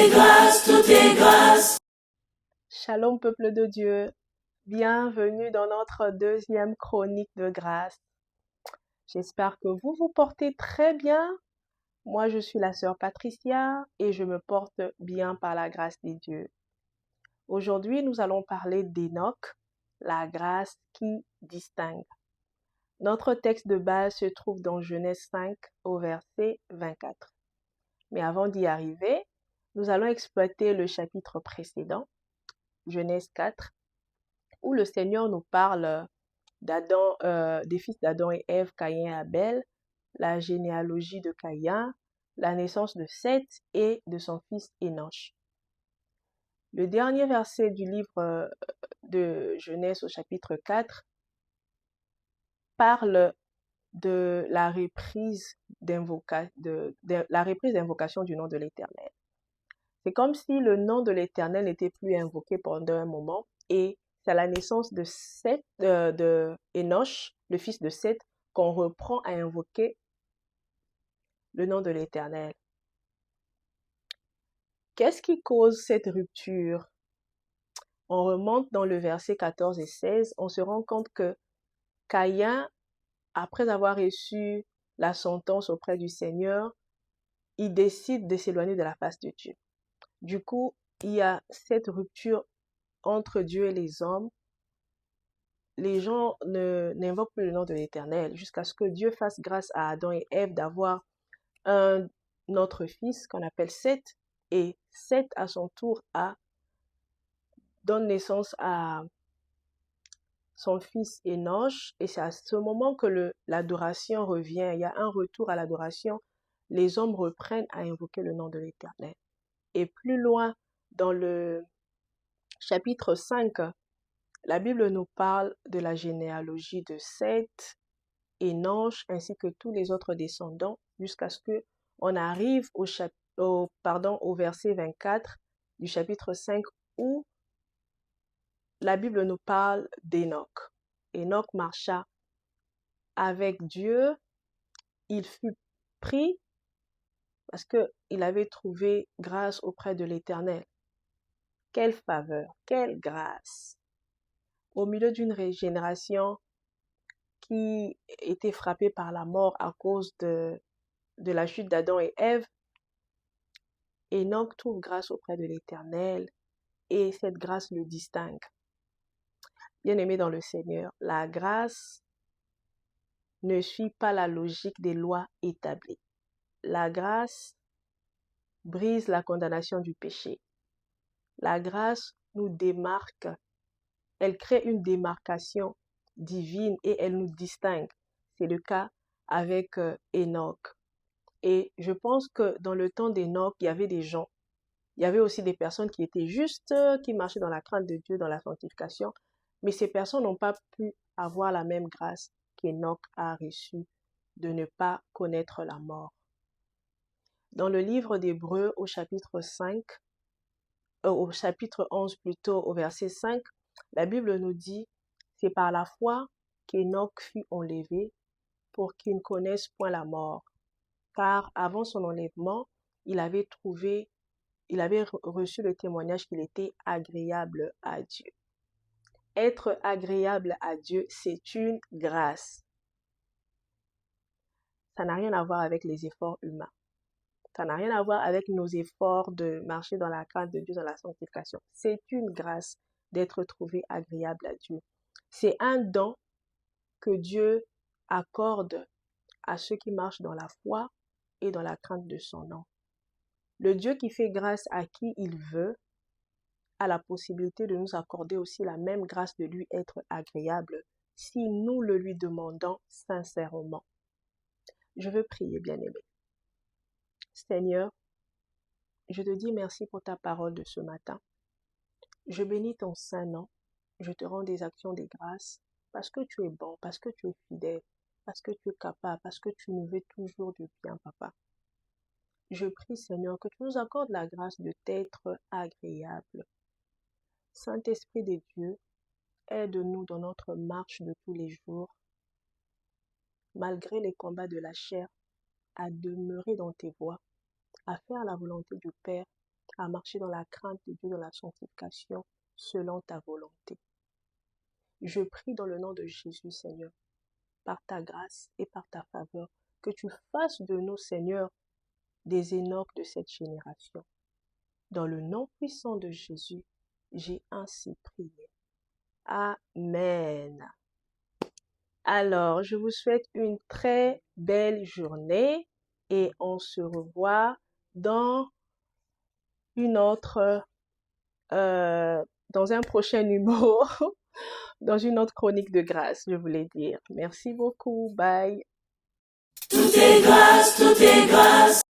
est grâce, tout est grâce. Shalom peuple de Dieu, bienvenue dans notre deuxième chronique de grâce. J'espère que vous vous portez très bien. Moi je suis la sœur Patricia et je me porte bien par la grâce de Dieu. Aujourd'hui nous allons parler d'Enoch, la grâce qui distingue. Notre texte de base se trouve dans Genèse 5 au verset 24. Mais avant d'y arriver, nous allons exploiter le chapitre précédent, Genèse 4, où le Seigneur nous parle des fils d'Adam et Ève, Caïn et Abel, la généalogie de Caïn, la naissance de Seth et de son fils Enoch. Le dernier verset du livre de Genèse au chapitre 4 parle de la reprise d'invocation du nom de l'Éternel. C'est comme si le nom de l'Éternel n'était plus invoqué pendant un moment et c'est à la naissance de Enoch, le fils de Seth, qu'on reprend à invoquer le nom de l'Éternel. Qu'est-ce qui cause cette rupture? On remonte dans le verset 14 et 16, on se rend compte que Caïn, après avoir reçu la sentence auprès du Seigneur, il décide de s'éloigner de la face de Dieu. Du coup, il y a cette rupture entre Dieu et les hommes. Les gens n'invoquent plus le nom de l'Éternel jusqu'à ce que Dieu fasse grâce à Adam et Ève d'avoir un autre fils qu'on appelle Seth. Et Seth, à son tour, donne naissance à son fils Enoch. Et c'est à ce moment que l'adoration revient. Il y a un retour à l'adoration. Les hommes reprennent à invoquer le nom de l'Éternel. Et plus loin, dans le chapitre 5, la Bible nous parle de la généalogie de Seth, Enoch, ainsi que tous les autres descendants, jusqu'à ce qu'on arrive au verset 24 du chapitre 5, où la Bible nous parle d'Enoch. Enoch marcha avec Dieu, il fut pris parce qu'il avait trouvé grâce auprès de l'Éternel. Quelle faveur, quelle grâce! Au milieu d'une génération qui était frappée par la mort à cause de la chute d'Adam et Ève, Enoch trouve grâce auprès de l'Éternel et cette grâce le distingue. Bien-aimé dans le Seigneur, la grâce ne suit pas la logique des lois établies. La grâce brise la condamnation du péché. La grâce nous démarque, elle crée une démarcation divine et elle nous distingue. C'est le cas avec Enoch. Et je pense que dans le temps d'Enoch, il y avait des gens, il y avait aussi des personnes qui étaient justes, qui marchaient dans la crainte de Dieu, dans la sanctification, mais ces personnes n'ont pas pu avoir la même grâce qu'Enoch a reçue de ne pas connaître la mort. Dans le livre d'Hébreux au chapitre 11 plutôt, au verset 5, la Bible nous dit, c'est par la foi qu'Enoch fut enlevé pour qu'il ne connaisse point la mort. Car avant son enlèvement, il avait reçu le témoignage qu'il était agréable à Dieu. Être agréable à Dieu, c'est une grâce. Ça n'a rien à voir avec les efforts humains. Ça n'a rien à voir avec nos efforts de marcher dans la crainte de Dieu, dans la sanctification. C'est une grâce d'être trouvé agréable à Dieu. C'est un don que Dieu accorde à ceux qui marchent dans la foi et dans la crainte de son nom. Le Dieu qui fait grâce à qui il veut a la possibilité de nous accorder aussi la même grâce de lui être agréable si nous le lui demandons sincèrement. Je veux prier, bien-aimé. Seigneur, je te dis merci pour ta parole de ce matin. Je bénis ton saint nom. Je te rends des actions de grâce parce que tu es bon, parce que tu es fidèle, parce que tu es capable, parce que tu nous veux toujours du bien, Papa. Je prie, Seigneur, que tu nous accordes la grâce de t'être agréable. Saint-Esprit de Dieu, aide-nous dans notre marche de tous les jours, malgré les combats de la chair, à demeurer dans tes voies, à faire la volonté du Père à marcher dans la crainte de Dieu, dans la sanctification, selon ta volonté. Je prie dans le nom de Jésus, Seigneur, par ta grâce et par ta faveur, que tu fasses de nous, Seigneur, des Hénoch de cette génération. Dans le nom puissant de Jésus, j'ai ainsi prié. Amen. Alors, je vous souhaite une très belle journée et on se revoit dans dans un prochain numéro, dans une autre chronique de grâce, je voulais dire. Merci beaucoup. Bye. Tout est grâce, tout est grâce.